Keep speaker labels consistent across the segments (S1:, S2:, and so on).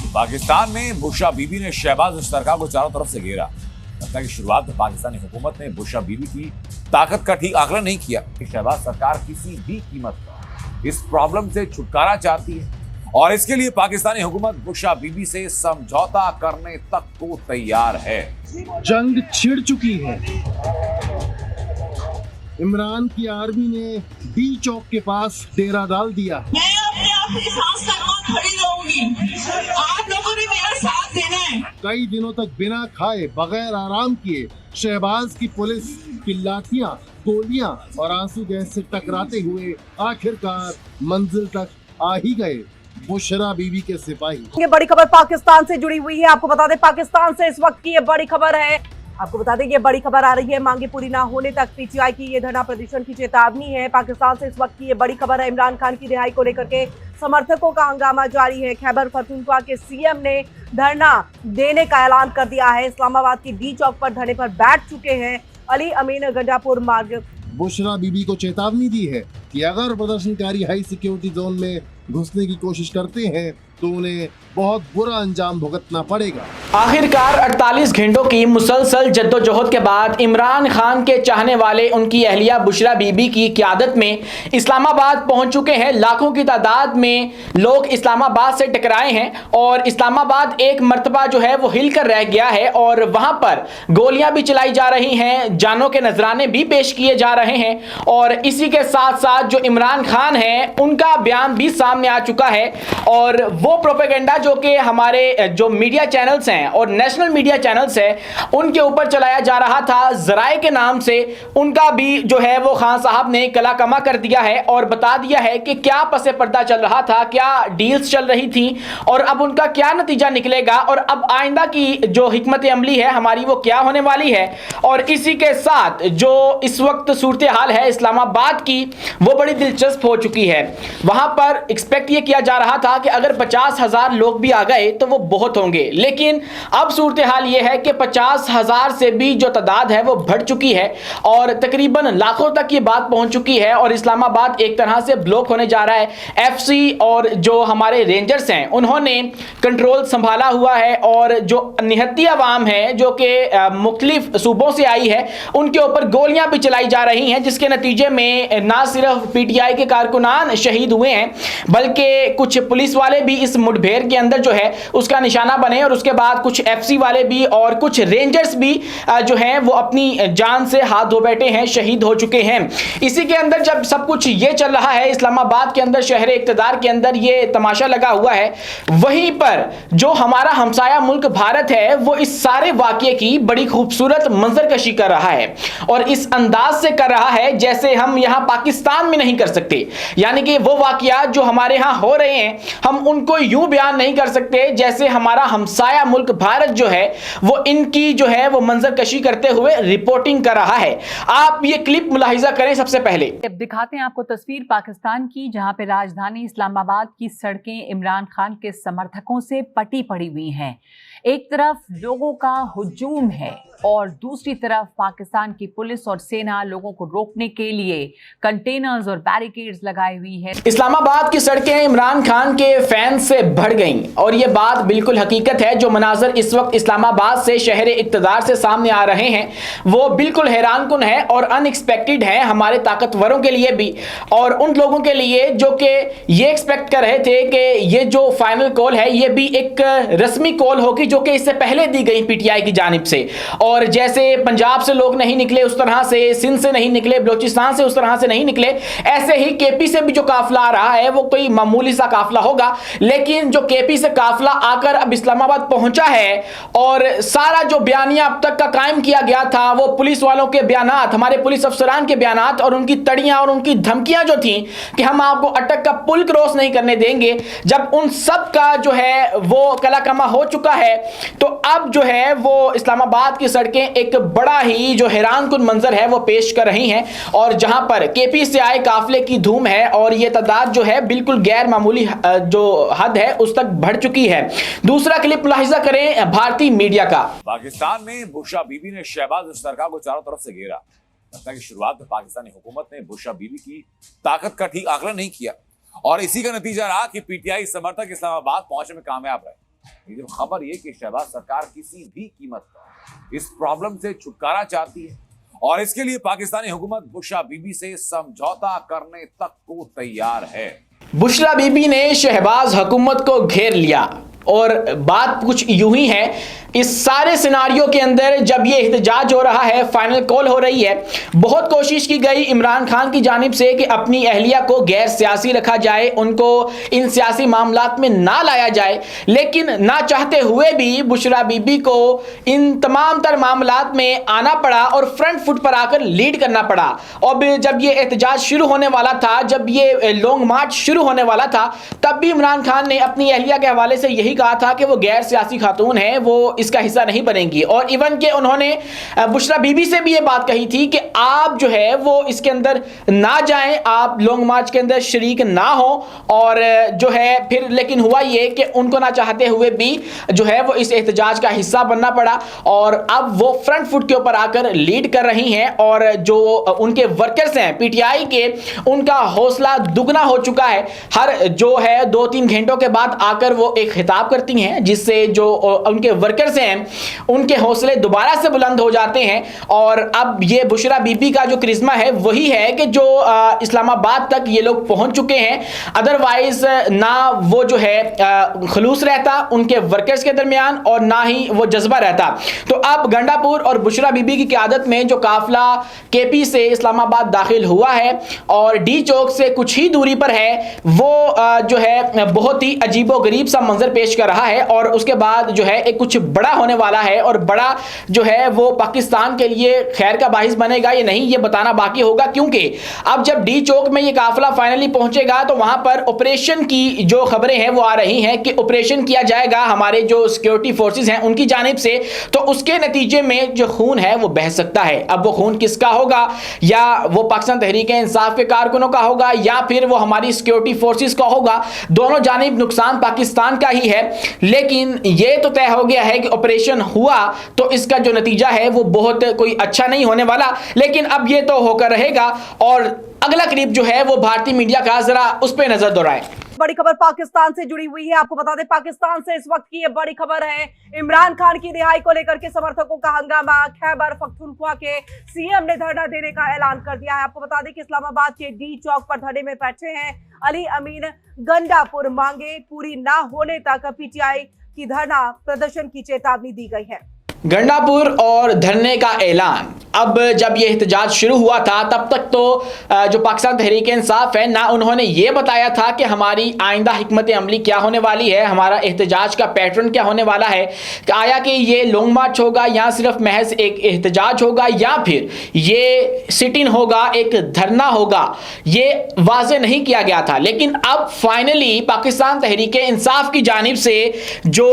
S1: पाकिस्तान में बुशरा बीबी ने शहबाज सरकार को चारों तरफ से घेरा। लगता है कि शुरुआत में पाकिस्तानी हुकूमत ने बुशरा बीबी की ताकत का ठीक आकलन नहीं किया कि शहबाज सरकार किसी भी कीमत पर इस प्रॉब्लम से छुटकारा चाहती है और इसके लिए पाकिस्तानी हुकूमत बुशरा बीबी से समझौता करने तक को तैयार है।
S2: जंग छिड़ चुकी है। इमरान की आर्मी ने डी चौक के पास डेरा डाल दिया।
S3: मैं अपने आप के सांस तक खड़ी रहूंगी। आप लोगों ने मेरा साथ देना है।
S2: कई दिनों तक बिना खाए बगैर आराम किए शहबाज की पुलिस की लाठियां, गोलियां और आंसू गैस से टकराते हुए आखिरकार मंजिल तक आ ही गए बुशरा बीबी के सिपाही।
S4: ये बड़ी खबर पाकिस्तान से जुड़ी हुई है। आपको बता दें पाकिस्तान से इस वक्त की ये बड़ी खबर है। आपको बता दें ये बड़ी खबर आ रही है। मांगे पूरी ना होने तक पीटीआई की ये धरना प्रदर्शन की चेतावनी है। पाकिस्तान से इस वक्त की ये बड़ी खबर है। इमरान खान की रिहाई को लेकर के समर्थकों का हंगामा जारी है। खैबर पख्तूनख्वा के सीएम ने धरना देने का ऐलान कर दिया है। इस्लामाबाद की डी चौक पर धरने पर बैठ चुके हैं। अली अमीन गंडापुर मार्ग
S2: बुशरा बीबी को चेतावनी दी है कि अगर प्रदर्शनकारी हाई सिक्योरिटी जोन में घुसने की कोशिश करते हैं तो उन्हें बहुत बुरा अंजाम भुगतना पड़ेगा।
S5: आखिरकार 48 घंटों की मुसलसल जद्दोजहद के बाद इमरान खान के चाहने वाले उनकी अहलिया बुशरा बीबी की क़यादत में इस्लामाबाद पहुंच चुके हैं। लाखों की तादाद में लोग इस्लामाबाद से टकराए हैं और इस्लामाबाद एक मर्तबा जो है वो हिल कर रह गया है और वहां पर गोलियां भी चलाई जा रही हैं, जानों के नजराने भी पेश किए जा रहे हैं और इसी के साथ साथ जो इमरान खान हैं उनका बयान भी सामने आ चुका है और वो प्रोपेगेंडा जो कि हमारे जो मीडिया चैनल्स हैं और नेशनल मीडिया चैनल्स हैं उनके ऊपर चलाया जा रहा था ज़राए के नाम से, उनका भी जो है वो खान साहब ने कला कमा कर दिया है और बता दिया है कि क्या पसे पर्दा चल रहा था, क्या डील्स चल रही थी और अब उनका क्या नतीजा निकलेगा और अब आइंदा की जो हिकमत अमली है हमारी वो क्या होने वाली है। और इसी के साथ जो इस वक्त सूरत हाल है इस्लामाबाद की वो बड़ी दिलचस्प हो चुकी है। वहां पर एक्सपेक्ट ये किया जा रहा था कि अगर 50,000 लोग भी आ गए तो वो बहुत होंगे, लेकिन अब सूरत हाल ये है कि 50,000 से भी जो तादाद है वो बढ़ चुकी है और तकरीबन लाखों तक ये बात पहुंच चुकी है और इस्लामाबाद एक तरह से ब्लॉक होने जा रहा है। एफसी और जो हमारे रेंजर्स हैं उन्होंने कंट्रोल संभाला हुआ है और जो निहत्ती अवाम है जो कि मुख्तलिफ सूबों से आई है उनके ऊपर गोलियां भी चलाई जा रही हैं, जिसके नतीजे में ना सिर्फ पीटीआई के कारकुनान शहीद हुए हैं बल्कि कुछ पुलिस वाले भी इस मुठभेड़ के अंदर जो है उसका निशाना बने और उसके बाद कुछ एफसी वाले भी और कुछ रेंजर्स भी जो हैं वो अपनी जान से हाथ धो बैठे हैं, शहीद हो चुके हैं। इसी के अंदर जब सब कुछ ये चल रहा है इस्लामाबाद के अंदर शहर इक़्तिदार के अंदर ये तमाशा लगा हुआ है, वहीं पर जो हमारा हमसाया मुल्क भारत है वो इस सारे वाकये की बड़ी खूबसूरत मंजरकशी कर रहा है और इस अंदाज से कर रहा है जैसे हम यहाँ पाकिस्तान में नहीं कर सकते। यानी कि वो वाकयात जो हमारे यहाँ हो रहे हैं हम उनको यूं बयान नहीं कर सकते जैसे हमारा हमसाया मुल्क भारत जो है वो इनकी जो है वो मंजरकशी करते हुए रिपोर्टिंग कर रहा है। आप ये क्लिप मुलाहिजा करें। सबसे पहले
S6: अब दिखाते हैं आपको तस्वीर पाकिस्तान की, जहां पे राजधानी इस्लामाबाद की सड़कें इमरान खान के समर्थकों से पटी पड़ी हुई हैं। एक तरफ लोगों का हुजूम है और दूसरी तरफ पाकिस्तान की पुलिस और सेना लोगों को रोकने के लिए कंटेनर्स और बैरिकेड्स लगाई हुई है।
S5: इस्लामाबाद की सड़कें इमरान खान के फैंस से भर गईं और ये बात बिल्कुल हकीकत है। जो मनाजर इस वक्त इस्लामाबाद से शहर इक़्तिदार से सामने आ रहे हैं वो बिल्कुल हैरानकुन है और अनएक्सपेक्टेड है हमारे ताकतवरों के लिए भी और उन लोगों के लिए जो कि ये एक्सपेक्ट कर रहे थे कि ये जो फाइनल कॉल है ये भी एक रस्मी कॉल होगी जो कि इससे पहले दी गई पीटीआई की जानिब से। और जैसे पंजाब से लोग नहीं निकले उस तरह से, सिंध से नहीं निकले, बलोचिस्तान से उस तरह से नहीं निकले, ऐसे ही केपी से भी जो काफिला आ रहा है वो कोई मामूली सा काफिला होगा। लेकिन जो केपी से काफिला आकर अब इस्लामाबाद पहुंचा है और सारा जो बयानिया अब तक का कायम किया गया था वो पुलिस वालों के बयानात, हमारे पुलिस अफसरान के बयानात और उनकी तड़ियां और उनकी धमकियां जो थी कि हम आपको अटक का पुल क्रॉस नहीं करने देंगे, जब उन सब का जो है वो कलाकमा हो चुका है तो अब जो है वो इस्लामाबाद की सड़कें एक बड़ा ही जो हैरानकुन मंजर है वो पेश कर रही हैं और जहां पर केपी से आए काफिले की धूम है और ये तादाद जो है बिल्कुल गैर मामूली जो हद है उस तक बढ़ चुकी है। दूसरा क्लिप मुलाहिजा करें भारतीय मीडिया का।
S1: पाकिस्तान में बुशरा बीबी ने शहबाज सरकार को चारों तरफ से घेरा। लगता है कि शुरुआत में पाकिस्तानी हुकूमत ने बुशरा बीबी की ताकत का ठीक आकलन नहीं किया और इसी का नतीजा रहा कि पीटीआई समर्थक इस्लामाबाद पहुंचने में कामयाब रहे। लेकिन खबर ये कि शहबाज सरकार किसी भी कीमत पर इस प्रॉब्लम से छुटकारा चाहती है और इसके लिए पाकिस्तानी हुकूमत बुशरा बीबी से समझौता करने तक को तैयार है।
S5: बुशरा बीबी ने शहबाज हुकूमत को घेर लिया और बात कुछ यूं ही है। इस सारे सिनारियो के अंदर जब ये एहतजाज हो रहा है, फाइनल कॉल हो रही है, बहुत कोशिश की गई इमरान खान की जानिब से कि अपनी अहलिया को गैर सियासी रखा जाए, उनको इन सियासी मामलात में ना लाया जाए, लेकिन ना चाहते हुए भी बुशरा बीबी को इन तमाम तर मामलात में आना पड़ा और फ्रंट फुट पर आकर लीड करना पड़ा। और जब ये एहतजाज शुरू होने वाला था, जब ये लॉन्ग मार्च शुरू होने वाला था, तब भी इमरान खान ने अपनी अहलिया के हवाले से यही कहा था कि वो गैर सियासी खातून है, वो इसका हिस्सा नहीं बनेंगी। और इवन के उन्होंने बुशरा बीबी से भी ये बात कही थी कि आप जो है वो इसके अंदर ना जाएं, आप लॉन्ग मार्च के अंदर शरीक ना हो। और जो है फिर लेकिन हुआ ये कि उनको ना चाहते हुए भी जो है वो इस एहतजाज का हिस्सा बनना पड़ा और अब वो फ्रंट फुट के ऊपर आकर लीड कर रही हैं। और जो उनके वर्कर्स हैं पीटीआई के, उनका हौसला दुगना हो चुका है। हर जो है 2-3 घंटों के बाद आकर वो एक खिताब करती हैं, जिससे जो उनके वर्कर्स हैं उनके हौसले दोबारा से बुलंद हो जाते हैं। और अब ये बुशरा बीबी का जो करिश्मा है वही है कि जो इस्लामाबाद तक ये लोग पहुंच चुके हैं, अदरवाइज ना वो जो है खलूस रहता उनके वर्कर्स के दरमियान और ना ही वो जज्बा रहता। तो अब गंडापुर और बुशरा बीबी की क़यादत में जो काफिला केपी से इस्लामाबाद दाखिल हुआ है और डी चौक से कुछ ही दूरी पर है, वो जो है बहुत ही अजीबोगरीब सा मंजर पेश कर रहा है। और उसके बाद जो है एक कुछ बड़ा होने वाला है और बड़ा जो है वो पाकिस्तान के लिए खैर का बाहिस बनेगा या नहीं, ये बताना बाकी होगा। क्योंकि अब जब डी चौक में ये काफिला फाइनली पहुंचेगा तो वहां पर ऑपरेशन की जो खबरें हैं वो आ रही हैं कि ऑपरेशन किया जाएगा हमारे जो सिक्योरिटी फोर्सेस हैं उनकी जानिब से। तो उसके नतीजे में जो खून है वो बह सकता है। अब वो खून किसका होगा, या वो पाकिस्तान तहरीक इंसाफ के कारकुनों का होगा या फिर वो हमारी सिक्योरिटी फोर्सेस का होगा, दोनों जानिब नुकसान पाकिस्तान का ही है। लेकिन ये तो तय हो गया है कि ऑपरेशन हुआ तो इसका जो नतीजा है वो बहुत कोई अच्छा नहीं होने वाला। लेकिन अब ये तो होकर रहेगा। और अगला क्लिप जो है वो भारतीय मीडिया का, जरा उस पर नजर दौड़ाएं।
S4: बड़ी खबर पाकिस्तान से जुड़ी हुई है। आपको बता दें पाकिस्तान से इस वक्त की ये बड़ी खबर है। इमरान खान की रिहाई को लेकर के समर्थकों का हंगामा। खैबर पख्तूनख्वा के सीएम ने धरना देने का ऐलान कर दिया है। आपको बता दें कि इस्लामाबाद के डी चौक पर धरने में बैठे हैं अली अमीन गंडापुर। मांगे पूरी ना होने तक पीटीआई की धरना प्रदर्शन की चेतावनी दी गई है।
S5: गंडापुर और धरने का ऐलान। अब जब ये एहतजाज शुरू हुआ था तब तक तो जो पाकिस्तान तहरीक इंसाफ है ना, उन्होंने ये बताया था कि हमारी आइंदा हिकमत अमली क्या होने वाली है, हमारा एहतजाज का पैटर्न क्या होने वाला है, आया कि ये लॉन्ग मार्च होगा या सिर्फ महज एक एहतजाज होगा या फिर ये सिट इन होगा, एक धरना होगा, ये वाज़ेह नहीं किया गया था। लेकिन अब फाइनली पाकिस्तान तहरीक इंसाफ की जानिब से जो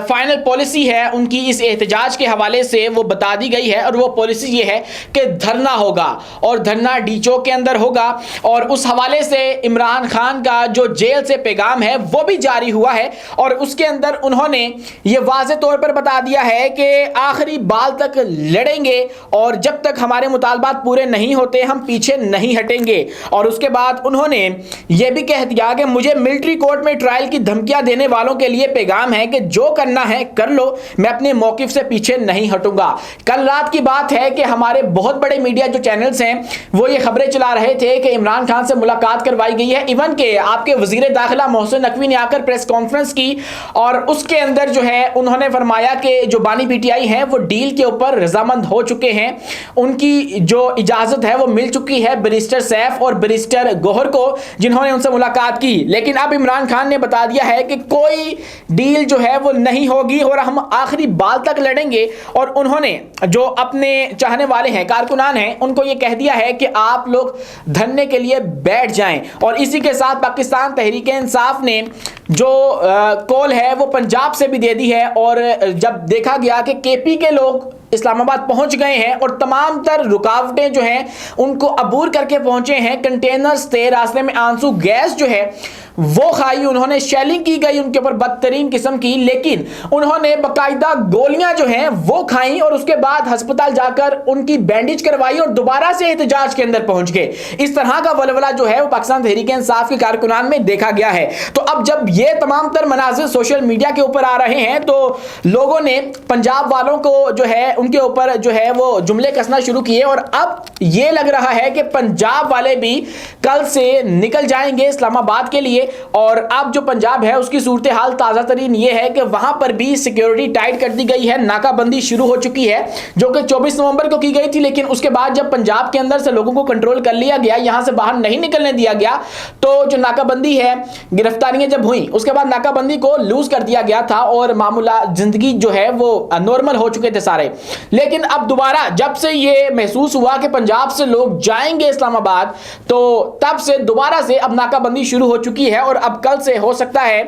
S5: फाइनल पॉलिसी है उनकी इस एहतजाज के हवाले से वो बता दी गई है। और वो पॉलिसी ये है कि धरना होगा और धरना डी चौक के अंदर होगा। और उस हवाले से इमरान खान का जो जेल से पैगाम है वो भी जारी हुआ है और उसके अंदर उन्होंने ये वाज़े तौर पर बता दिया है कि आखिरी बाल तक लड़ेंगे और जब तक हमारे मुतालबात पूरे नहीं होते हम पीछे नहीं हटेंगे। और उसके बाद उन्होंने ये भी कह दिया कि मुझे मिलिट्री कोर्ट में ट्रायल की धमकियां देने वालों के लिए पैगाम है कि जो करना है कर लो, मैं अपने मौकिफ से पीछे नहीं हटूंगा। कल रात की बात है कि हमारे बहुत बड़े मीडिया जो चैनल्स हैं वो ये खबरें चला रहे थे कि इमरान खान से मुलाकात करवाई गई है। इवन के आपके वजीर दाखिला मोहसिन नकवी ने आकर प्रेस कॉन्फ्रेंस की और उसके अंदर जो है उन्होंने फरमाया कि जो बानी पीटीआई हैं वो डील के ऊपर रजामंद हो चुके हैं, उनकी जो इजाजत है वो मिल चुकी है बैरिस्टर सैफ और बैरिस्टर गौहर को जिन्होंने उनसे मुलाकात की। लेकिन अब इमरान खान ने बता दिया है कि कोई डील जो है वो नहीं होगी और हम आखिरी बाल तक लड़ेंगे। और उन्होंने जो अपने चाहने वाले हैं, कारकुनान हैं, उनको ये कह दिया है कि आप लोग धरने के लिए बैठ जाएं। और इसी के साथ पाकिस्तान तहरीक इंसाफ ने जो कॉल है वो पंजाब से भी दे दी है। और जब देखा गया कि केपी के लोग इस्लामाबाद पहुंच गए हैं और तमाम तर रुकावटें जो हैं उनको अबूर करके पहुंचे हैं, कंटेनर्स थे, रास्ते में आंसू गैस जो है वो खाई, उन्होंने शेलिंग की गई उनके ऊपर बदतरीन किस्म की, लेकिन उन्होंने बाकायदा गोलियां जो हैं वो खाई और उसके बाद अस्पताल जाकर उनकी बैंडेज करवाई और दोबारा से एहतजाज के अंदर पहुंच गए। इस तरह का वलवला जो है वो पाकिस्तान तहरीक इंसाफ के कारकुनान में देखा गया है। तो अब जब ये तमाम तर मनाजिर सोशल मीडिया के ऊपर आ रहे हैं तो लोगों ने पंजाब वालों को जो है उनके ऊपर जो है वो जुमले कसना शुरू किए और अब ये लग रहा है कि पंजाब वाले भी कल से निकल जाएंगे इस्लामाबाद के लिए। और अब जो पंजाब है उसकी सूरत हाल ताज़ा तरीन ये है कि वहां पर भी सिक्योरिटी टाइट कर दी गई है, नाकाबंदी शुरू हो चुकी है जो कि 24 नवंबर को की गई थी, लेकिन उसके बाद जब पंजाब के अंदर से लोगों को कंट्रोल कर लिया गया, यहां से बाहर नहीं निकलने दिया गया, तो जो नाकाबंदी है, गिरफ्तारियां जब हुई उसके बाद नाकाबंदी को लूज कर दिया गया था और मामूला जिंदगी जो है वो नॉर्मल हो चुके थे सारे। लेकिन अब दोबारा जब से ये महसूस हुआ कि पंजाब से लोग जाएंगे इस्लामाबाद, तो तब से दोबारा से अब नाकाबंदी शुरू हो चुकी है और अब कल से हो सकता है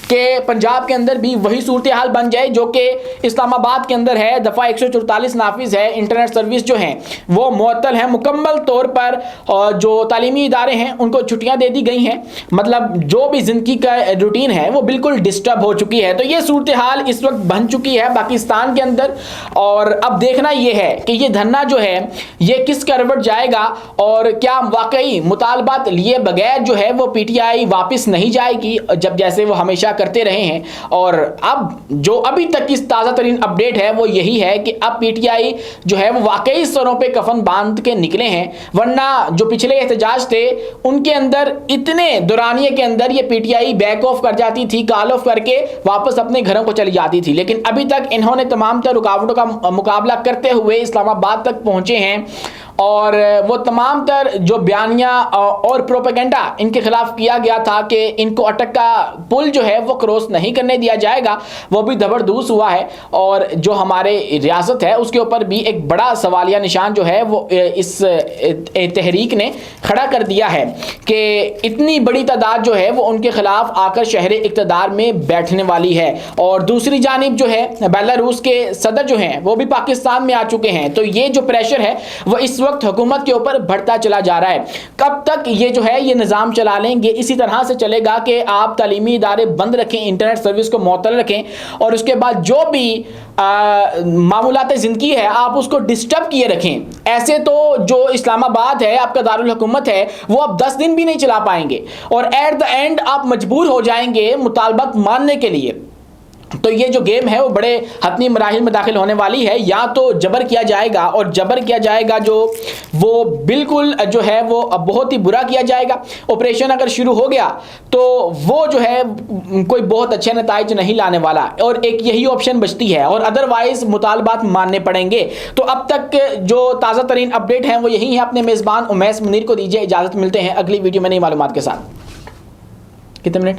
S5: कि पंजाब के अंदर भी वही सूरत हाल बन जाए जो कि इस्लामाबाद के अंदर है। दफ़ा 144 नाफिज है, इंटरनेट सर्विस जो हैं वो मुअत्तल है मुकम्मल तौर पर, और जो तालीमी इदारे हैं उनको छुट्टियां दे दी गई हैं, मतलब जो भी ज़िंदगी का रूटीन है वो बिल्कुल डिस्टर्ब हो चुकी है। तो ये सूरत हाल इस वक्त बन चुकी है पाकिस्तान के अंदर और अब देखना ये है कि ये धरना जो है ये किस करवट जाएगा और क्या वाकई मुतालबात लिए बगैर जो है वो PTI वापस नहीं जाएगी जब जैसे वो हमेशा करते रहे हैं। और अब जो अभी तक की ताज़ा तरीन अपडेट है वो यही है कि अब PTI जो है वो वाकई सरों पे कफन बांध के निकले हैं, वरना जो पिछले एहतजाज थे उनके अंदर इतने दौरानिए के अंदर ये PTI बैक ऑफ कर जाती थी, कॉल ऑफ करके वापस अपने घरों को चली जाती थी। लेकिन अभी तक इन्होंने तमाम तर रुकावटों का मुकाबला करते हुए इस्लामाबाद तक पहुंचे हैं और वो तमाम तर जो बयानिया और प्रोपेगेंडा इनके खिलाफ किया गया था कि इनको अटक का पुल जो है वो क्रॉस नहीं करने दिया जाएगा, वो भी जबरदस्त हुआ है। और जो हमारे रियासत है उसके ऊपर भी एक बड़ा सवालिया निशान जो है वो इस तहरीक ने खड़ा कर दिया है कि इतनी बड़ी तादाद जो है वो उनके खिलाफ आकर शहर इक़्तिदार में बैठने वाली है। और दूसरी जानिब जो है बेलारूस के सदर जो हैं वो भी पाकिस्तान में आ चुके हैं। तो ये जो प्रेशर है वो इस वक्त हुकूमत के ऊपर बढ़ता चला जा रहा है। कब तक ये जो है ये निज़ाम चला लेंगे? इसी तरह से चलेगा कि आप तालीमी इदारे बंद रखें, इंटरनेट सर्विस को मुअत्तल रखें और उसके बाद जो भी मामूलात ज़िंदगी है आप उसको डिस्टर्ब किए रखें। ऐसे तो जो इस्लामाबाद है आपका दारुल हुकूमत है वो अब 10 दिन भी नहीं चला पाएंगे और एट द एंड आप मजबूर हो जाएंगे मुतालबात मानने के लिए। तो ये जो गेम है वो बड़े हतमी मराहिल में दाखिल होने वाली है। या तो जबर किया जाएगा और जबर किया जाएगा जो वो बिल्कुल जो है वो बहुत ही बुरा किया जाएगा। ऑपरेशन अगर शुरू हो गया तो वो जो है कोई बहुत अच्छे नताइज नहीं लाने वाला और एक यही ऑप्शन बचती है और अदरवाइज मुतालबात मानने पड़ेंगे। तो अब तक जो ताज़ा तरीन अपडेट हैं वो यही है। अपने मेज़बान उमैस मुनीर को दीजिए इजाज़त, मिलते हैं अगली वीडियो में नई मालूमात के साथ। कितने मिनट?